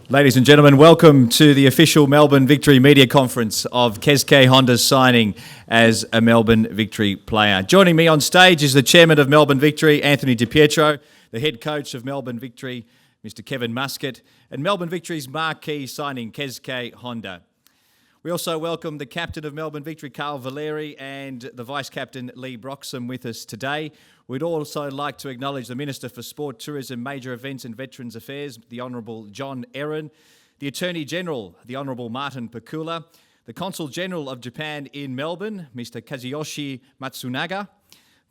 Ladies and gentlemen, welcome to the official Melbourne Victory media conference of Keisuke Honda's signing as a Melbourne Victory player. Joining me on stage is the chairman of Melbourne Victory, Anthony Di Pietro, the head coach of Melbourne Victory, Mr. Kevin Muscat, and Melbourne Victory's marquee signing, Keisuke Honda. We also welcome the captain of Melbourne Victory, Carl Valeri, and the vice-captain, Lee Broxham, with us today. We'd also like to acknowledge the Minister for Sport, Tourism, Major Events and Veterans Affairs, the Honourable John Erin, the Attorney-General, the Honourable Martin Pakula, the Consul-General of Japan in Melbourne, Mr. Kazuyoshi Matsunaga,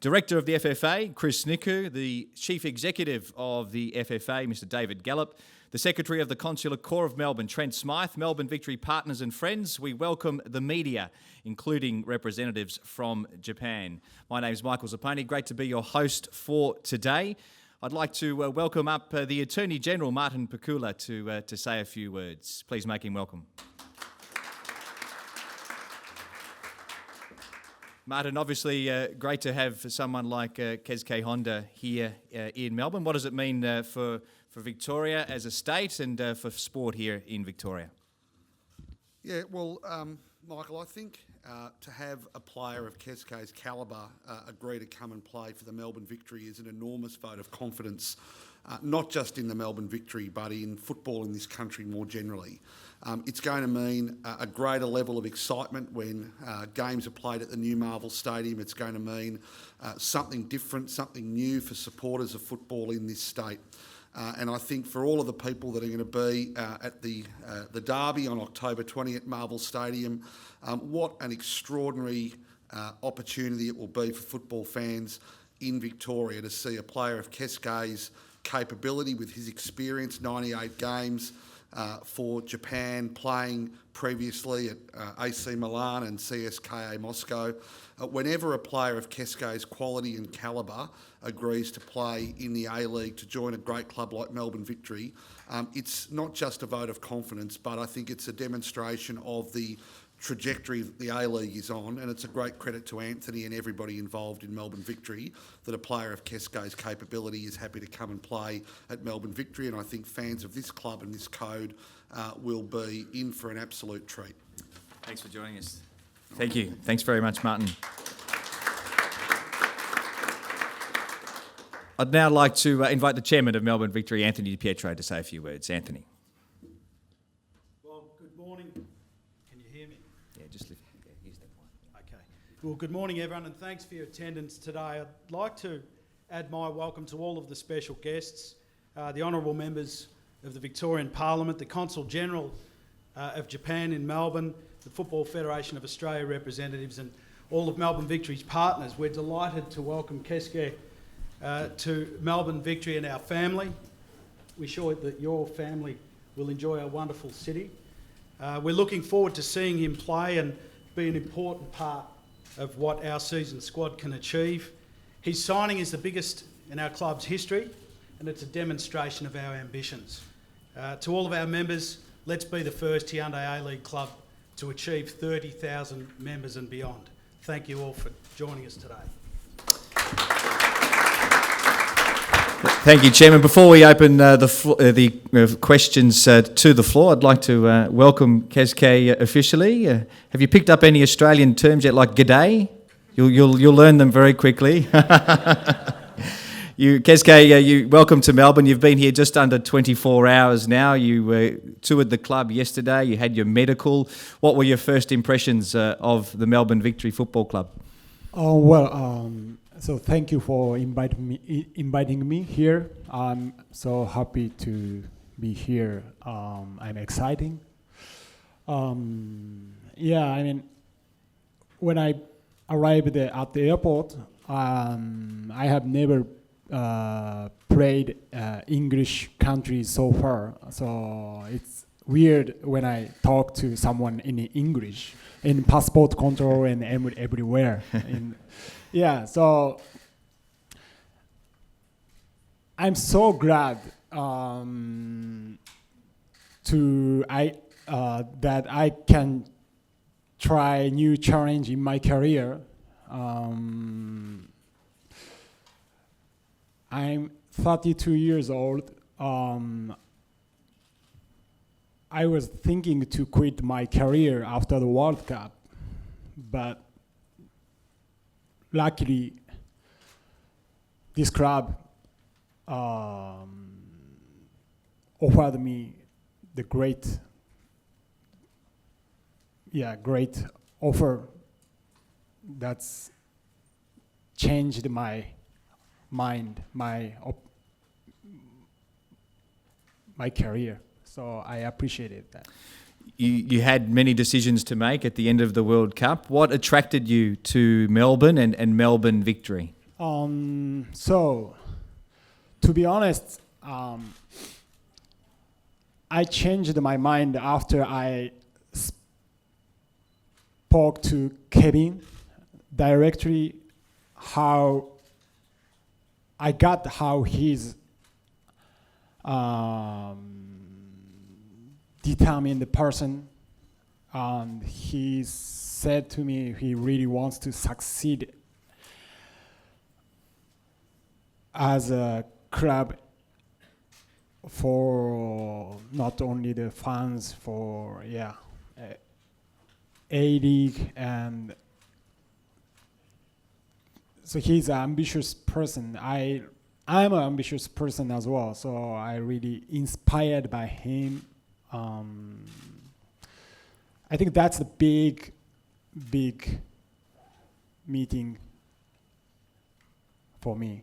Director of the FFA, Chris Niku, the Chief Executive of the FFA, Mr. David Gallop, the Secretary of the Consular Corps of Melbourne, Trent Smythe, Melbourne Victory partners and friends. We welcome the media, including representatives from Japan. My name is Michael Zapponi. Great to be your host for today. I'd like to welcome up the Attorney-General, Martin Pakula, to say a few words. Please make him welcome. Martin, obviously great to have someone like Keisuke Honda here in Melbourne. What does it mean for Victoria as a state and for sport here in Victoria? Yeah, well, Michael, I think to have a player of Keisuke's calibre agree to come and play for the Melbourne Victory is an enormous vote of confidence, not just in the Melbourne Victory, but in football in this country more generally. It's going to mean a greater level of excitement when games are played at the new Marvel Stadium. It's going to mean something different, something new for supporters of football in this state. And I think for all of the people that are going to be at the derby on October 20 at Marvel Stadium, what an extraordinary opportunity it will be for football fans in Victoria to see a player of Keisuke's capability with his experience, 98 games for Japan, playing previously at AC Milan and CSKA Moscow. Whenever a player of Keisuke's quality and calibre agrees to play in the A-League to join a great club like Melbourne Victory, it's not just a vote of confidence, but I think it's a demonstration of the trajectory that the A-League is on, and it's a great credit to Anthony and everybody involved in Melbourne Victory that a player of Keisuke's capability is happy to come and play at Melbourne Victory, and I think fans of this club and this code will be in for an absolute treat. Thanks for joining us. Thank you. Thanks very much, Martin. I'd now like to invite the chairman of Melbourne Victory, Anthony Di Pietro, to say a few words. Anthony. Well, good morning. Can you hear me? Yeah, just lift. Yeah, here's that one. Okay. Well, good morning, everyone, and thanks for your attendance today. I'd like to add my welcome to all of the special guests, the honourable members of the Victorian Parliament, the Consul-General of Japan in Melbourne, the Football Federation of Australia representatives, and all of Melbourne Victory's partners. We're delighted to welcome Keisuke to Melbourne Victory and our family. We're sure that your family will enjoy our wonderful city. We're looking forward to seeing him play and be an important part of what our season squad can achieve. His signing is the biggest in our club's history, and it's a demonstration of our ambitions. To all of our members, let's be the first Hyundai A-League club to achieve 30,000 members and beyond. Thank you all for joining us today. Thank you, Chairman. Before we open the questions to the floor, I'd like to welcome Keisuke officially. Have you picked up any Australian terms yet, like g'day? You'll learn them very quickly. Keisuke, welcome to Melbourne. You've been here just under 24 hours now. You toured the club yesterday. You had your medical. What were your first impressions of the Melbourne Victory Football Club? So thank you for inviting me here. I'm so happy to be here. I'm exciting. When I arrived at the airport, I have never played English country so far. So it's weird when I talk to someone in English, in passport control and everywhere. So I'm so glad that I can try new challenge in my career. I'm 32 years old. I was thinking to quit my career after the World Cup, but luckily this club offered me the great offer that's changed my mind, my career. So I appreciated that. You had many decisions to make at the end of the World Cup. What attracted you to Melbourne and Melbourne Victory? So, to be honest, I changed my mind after I spoke to Kevin directly. How he's determined person, and he said to me he really wants to succeed as a club for not only the fans, for A-League, and so he's an ambitious person. I'm an ambitious person as well, so I really inspired by him. I think that's the big meeting for me.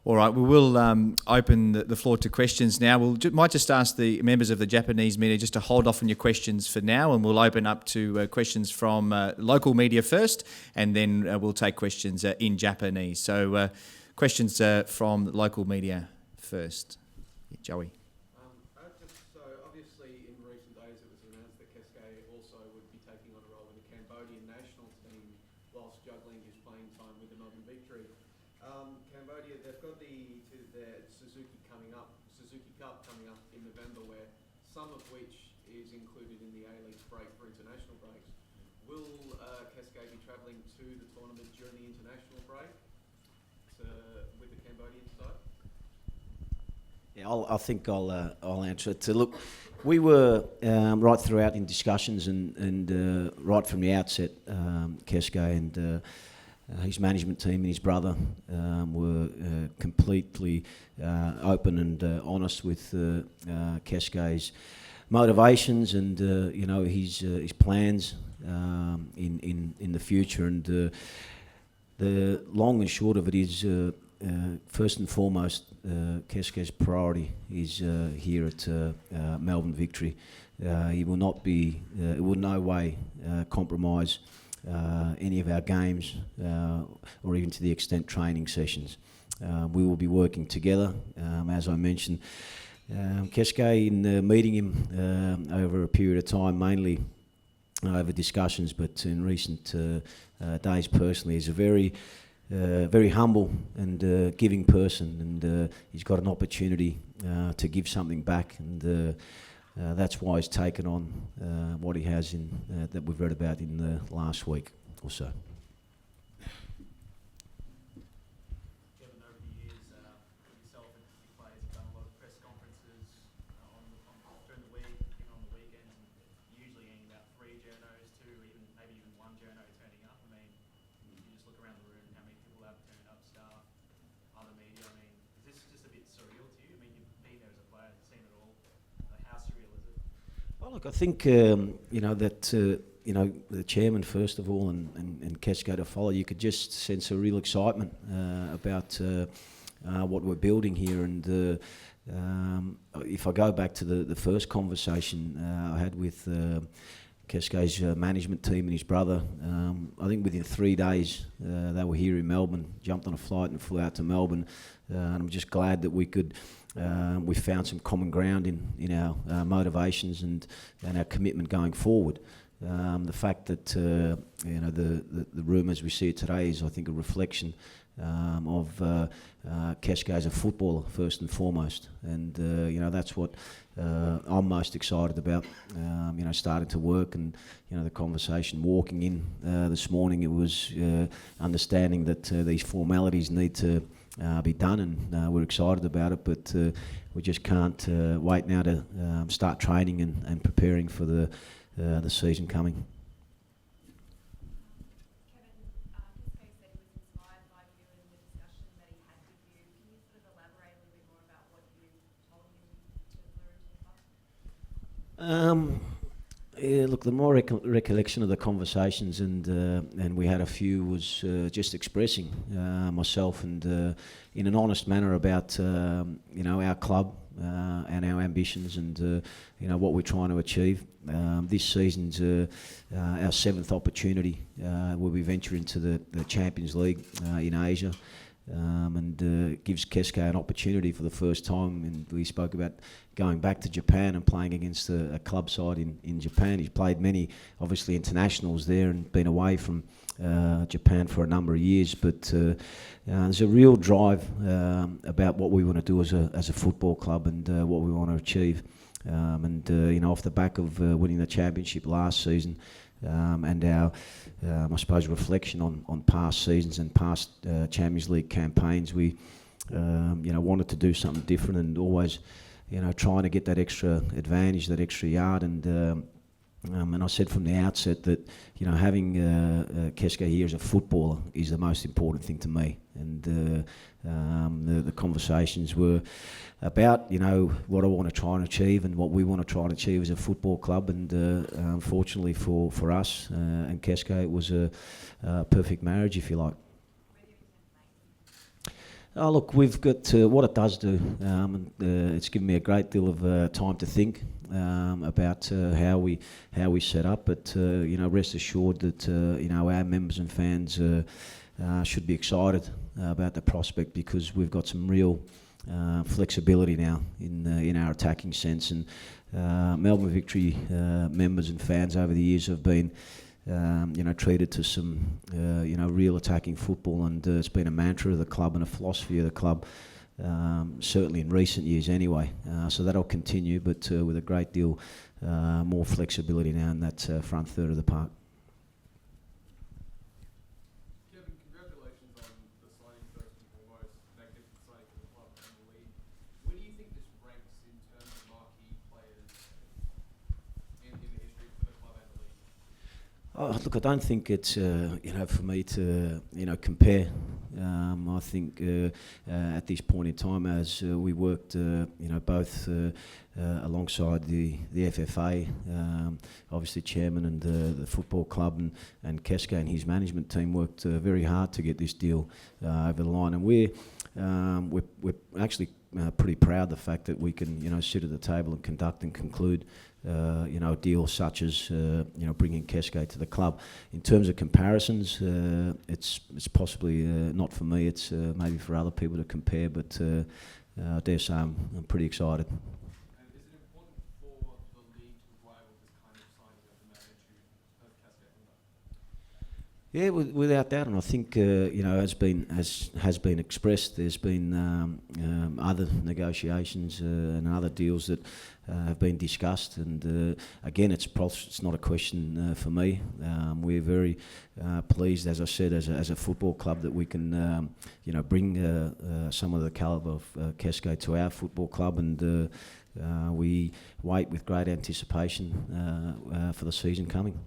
All right, we will open the floor to questions now. Might just ask the members of the Japanese media just to hold off on your questions for now, and we'll open up to questions from local media first, and then we'll take questions in Japanese. So questions from local media first. Joey. So obviously in recent days it was announced that Keisuke also would be taking on a role in the Cambodian national team whilst juggling his playing time with the Melbourne Victory. Cambodia, they've got their Suzuki Cup coming up in November, where some of which is included in the A-League break for international breaks. Will Keisuke be travelling to the tournament during the international break with the Cambodian side? Yeah, I think I'll answer it. Look, we were right throughout in discussions and right from the outset, Keisuke and his management team and his brother were completely open and honest with Keisuke's motivations and his plans in the future. And the long and short of it is, first and foremost, Keisuke's priority is here at Melbourne Victory. He will not be, it will no way compromise any of our games or even to the extent training sessions. We will be working together, as I mentioned. Keisuke, in meeting him over a period of time, mainly over discussions, but in recent days personally, is a very humble and giving person, and he's got an opportunity to give something back, and that's why he's taken on what he has in that we've read about in the last week or so. Kevin, over the years, yourself and your players have done a lot of press conferences during the week, even on the weekends, and usually ending about 3 journos, 2, maybe even 1 journo turning up. I mean, you just look around the room, how many people have turned up, staff, other media. I mean, is this just a bit surreal to you? I mean, you've been there as a player, you've seen it all. How surreal is it? Well, look, I think the chairman first of all, and Keisuke to follow. You could just sense a real excitement about what we're building here. And if I go back to the first conversation I had with Keisuke's management team and his brother, I think within 3 days they were here in Melbourne, jumped on a flight and flew out to Melbourne. And I'm just glad that we could. We found some common ground in our motivations and our commitment going forward. The fact that the room as we see it today is, I think, a reflection of Keisuke as a footballer first and foremost, and that's what I'm most excited about. Starting to work, and the conversation walking in this morning, it was understanding that these formalities need to be done, and we're excited about it. But we just can't wait now to start training and preparing for the season coming. Keisuke said he was inspired by you in the discussion that he had with you. Can you sort of elaborate a little bit more about what you told him to lure into the club? Yeah, look, the more recollection of the conversations, and we had a few, was just expressing myself and in an honest manner about our club and our ambitions and what we're trying to achieve. This season's our seventh opportunity where we venture into the Champions League in Asia. And gives Keisuke an opportunity for the first time, and we spoke about going back to Japan and playing against a club side in Japan. He's played many, obviously, internationals there and been away from Japan for a number of years, but there's a real drive about what we want to do as a football club and what we want to achieve. Off the back of winning the championship last season, and our, I suppose, reflection on past seasons and past Champions League campaigns, we, wanted to do something different and always, trying to get that extra advantage, that extra yard. And I said from the outset that, having Keisuke here as a footballer is the most important thing to me. And the conversations were about, what I want to try and achieve and what we want to try and achieve as a football club. And unfortunately for us and Keisuke, it was a perfect marriage, if you like. Oh, look, we've got what it does do. It's given me a great deal of time to think about how we set up. But rest assured that our members and fans should be excited about the prospect, because we've got some real flexibility now in our attacking sense. And Melbourne Victory members and fans over the years have been treated to some real attacking football, and it's been a mantra of the club and a philosophy of the club, certainly in recent years anyway. So that'll continue, but with a great deal more flexibility now in that front third of the park. Kevin, congratulations on the signing first and foremost. Magnificent signing for the club and the league. Where do you think this ranks in terms of marquee players in the history for the club and the league? Oh, look, I don't think it's for me to compare. I think at this point in time, as we worked both alongside the FFA, obviously chairman, and the football club, and Keisuke and his management team worked very hard to get this deal over the line, and we're actually pretty proud of the fact that we can sit at the table and conduct and conclude a deal such as bringing Keisuke to the club. In terms of comparisons, it's possibly not for me. It's maybe for other people to compare. But I dare say I'm pretty excited. And is it important for the league to rival this kind of signing of the magnitude of Keisuke Honda? Yeah, without doubt, and I think has been expressed. There's been other negotiations and other deals that have been discussed, and again, it's not a question for me. We're very pleased, as I said, as a football club, that we can bring some of the calibre of Keisuke to our football club, and we wait with great anticipation for the season coming.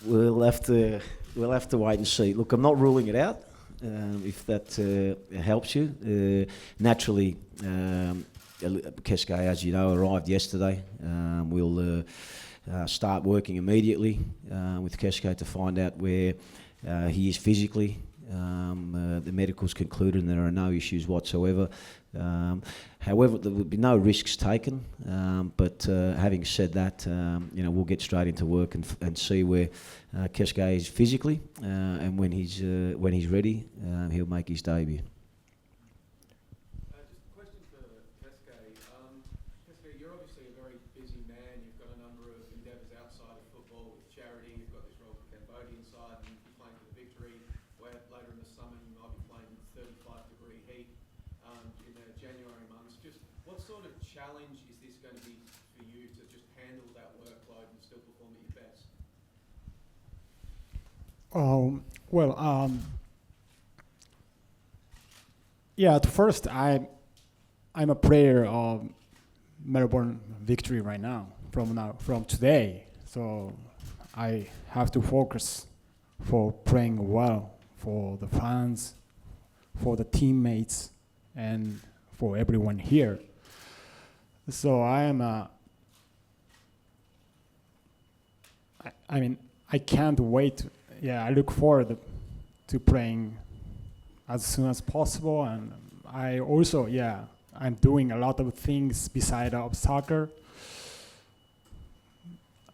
We'll have to wait and see. Look, I'm not ruling it out. If that helps you, naturally, Keisuke, as you know, arrived yesterday. We'll start working immediately with Keisuke to find out where he is physically. The medical's concluded and there are no issues whatsoever. However, there will be no risks taken. But having said that, we'll get straight into work and see where Keisuke is physically, and when he's ready, he'll make his debut. Just a question for Keisuke. Keisuke, you're obviously a very busy man. You've got a number of endeavours outside of football with charity. You've got this role for the Cambodian side, and you're playing for the Victory. Where later in the summer you might be playing in 35-degree heat in the January months. Just what sort of challenge is this going to be for you to just handle that workload and still perform at your best? Yeah, at first I'm a player of Melbourne Victory right now, from today. So I have to focus for playing well for the fans, for the teammates, and for everyone here. So I can't wait. Yeah, I look forward to playing as soon as possible. And I also, I'm doing a lot of things beside of soccer.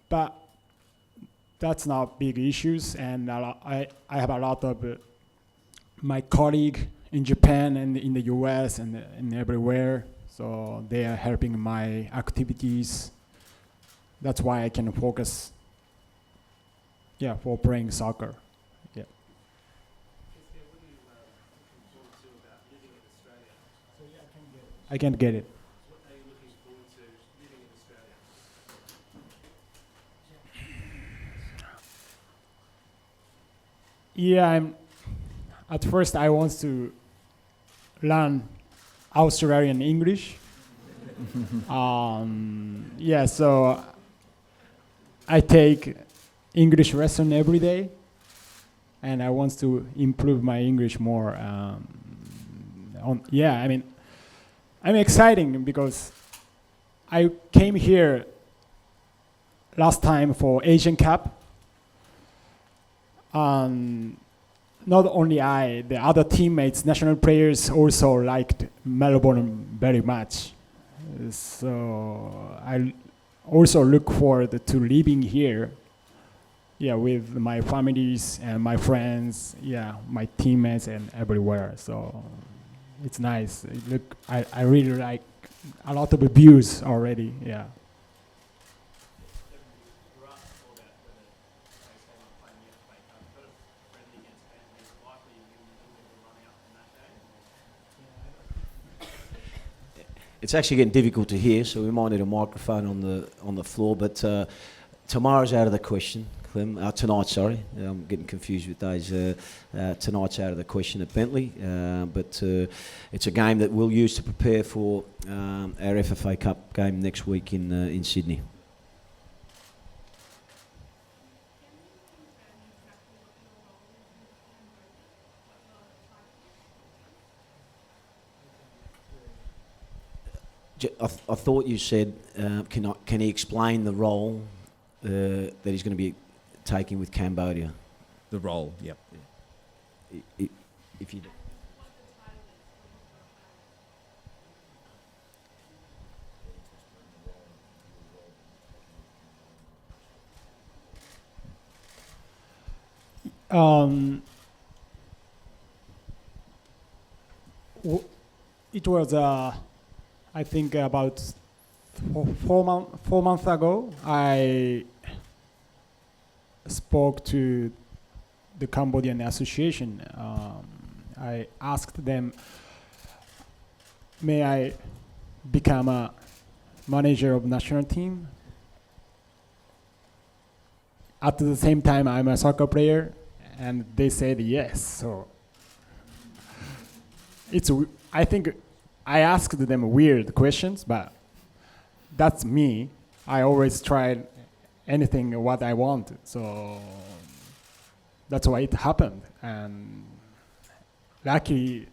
But that's not big issues. And I have a lot of my colleague in Japan and in the US and everywhere. So they are helping my activities. That's why I can focus, for playing soccer. Yeah. I can't get it. What are you looking forward to living in Australia? At first I want to learn Australian English. So I take English lesson every day, and I want to improve my English more. I'm exciting because I came here last time for Asian Cup. Not only I, the other teammates, national players also liked Melbourne very much. So I also look forward to living here, with my families and my friends, my teammates and everywhere. So it's nice. I really like a lot of views already, You're asked before about whether Keisuke might play in the FA Cup. You've got a friendly against Bentley. It's likely you'll give him a little bit of a run out in that game. It's actually getting difficult to hear, so we might need a microphone on the floor. But tomorrow's out of the question, Clem. Tonight, sorry, I'm getting confused with days. Tonight's out of the question at Bentley, but it's a game that we'll use to prepare for our FFA Cup game next week in Sydney. I thought you said, can he explain the role that he's going to be taking with Cambodia? The role, yep. If you it was I think about 4 months ago, I spoke to the Cambodian association. I asked them, may I become a manager of national team? At the same time, I'm a soccer player, and they said yes. So I think I asked them weird questions, but that's me. I always try anything what I want. So that's why it happened. And luckily,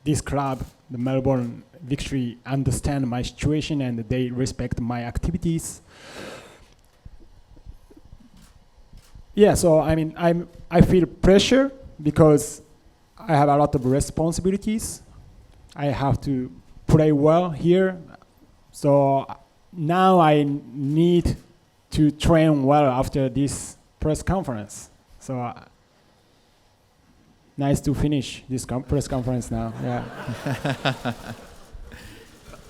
this club, the Melbourne Victory, understand my situation and they respect my activities. Yeah, so I feel pressure because I have a lot of responsibilities. I have to play well here. So now I need to train well after this press conference. So nice to finish this press conference now. Yeah.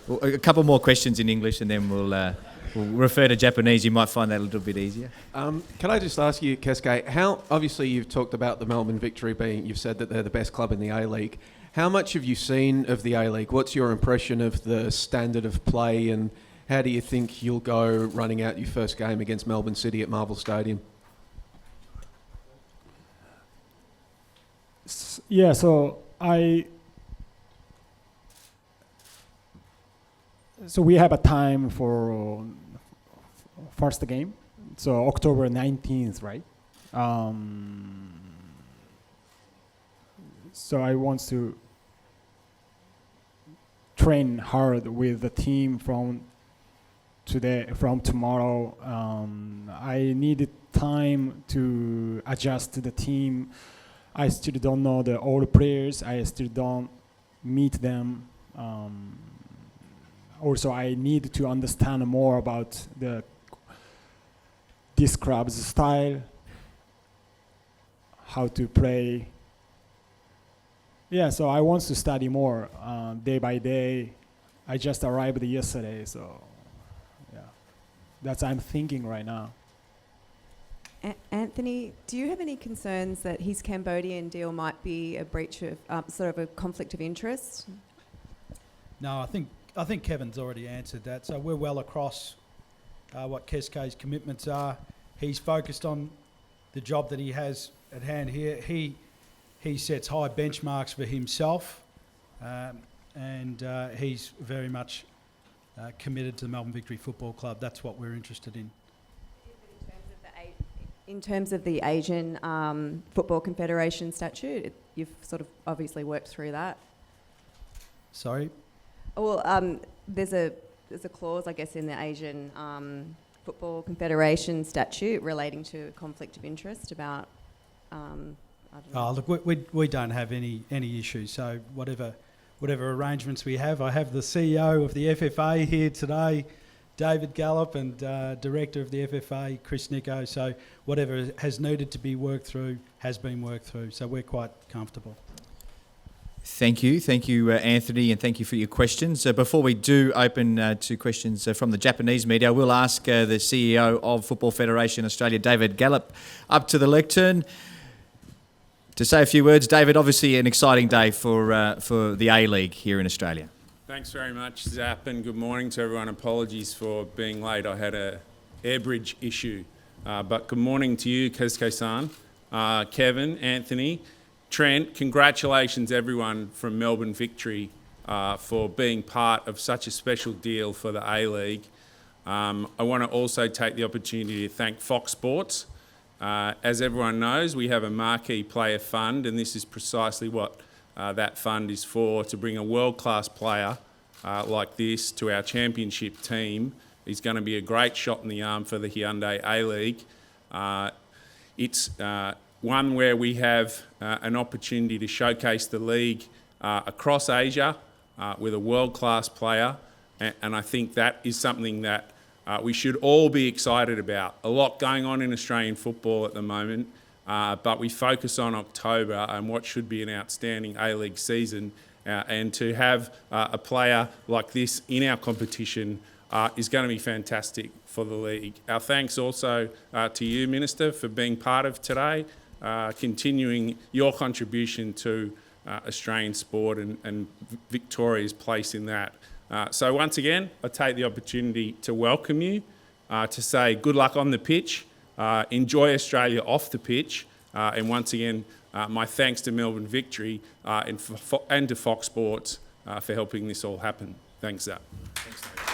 Well, a couple more questions in English and then we'll refer to Japanese. You might find that a little bit easier. Can I just ask you, Keisuke, how obviously you've talked about the Melbourne Victory you've said that they're the best club in the A-League. How much have you seen of the A-League? What's your impression of the standard of play and how do you think you'll go running out your first game against Melbourne City at Marvel Stadium? Yeah, so we have a time for first game, so October 19th, right? So I want to train hard with the team from tomorrow. I need time to adjust to the team. I still don't know all the players. I still don't meet them. Also, I need to understand more about this club's style, how to play. Yeah, so I want to study more day by day. I just arrived yesterday, so yeah, that's what I'm thinking right now. Anthony, do you have any concerns that his Cambodian deal might be a breach of sort of a conflict of interest? No, I think Kevin's already answered that. So we're well across what Keisuke's commitments are. He's focused on the job that he has at hand here. He sets high benchmarks for himself, and he's very much committed to the Melbourne Victory Football Club. That's what we're interested in. In terms of the Asian Football Confederation statute, you've sort of obviously worked through that. Sorry? Well, there's a clause, I guess, in the Asian Football Confederation statute relating to conflict of interest about. I don't know. Look, we don't have any issues. So whatever arrangements we have, I have the CEO of the FFA here today, David Gallop, and Director of the FFA, Chris Nico. So whatever has needed to be worked through has been worked through. So we're quite comfortable. Thank you, Anthony, and thank you for your questions. Before we do open to questions from the Japanese media, I will ask the CEO of Football Federation Australia, David Gallop, up to the lectern to say a few words. David, obviously an exciting day for the A-League here in Australia. Thanks very much, Zap, and good morning to everyone. Apologies for being late. I had an air bridge issue. But good morning to you, Keisuke-san, Kevin, Anthony, Trent. Congratulations, everyone from Melbourne Victory, for being part of such a special deal for the A-League. I want to also take the opportunity to thank Fox Sports. As everyone knows, we have a marquee player fund, and this is precisely what that fund is for, to bring a world-class player like this to our championship team. He's going to be a great shot in the arm for the Hyundai A-League. It's one where we have an opportunity to showcase the league across Asia with a world-class player, and I think that is something that we should all be excited about. A lot going on in Australian football at the moment, but we focus on October and what should be an outstanding A-League season, and to have a player like this in our competition is going to be fantastic for the league. Our thanks also to you, Minister, for being part of today, continuing your contribution to Australian sport and Victoria's place in that. So once again, I take the opportunity to welcome you, to say good luck on the pitch, enjoy Australia off the pitch, and once again, my thanks to Melbourne Victory and to Fox Sports for helping this all happen. Thanks, Zap.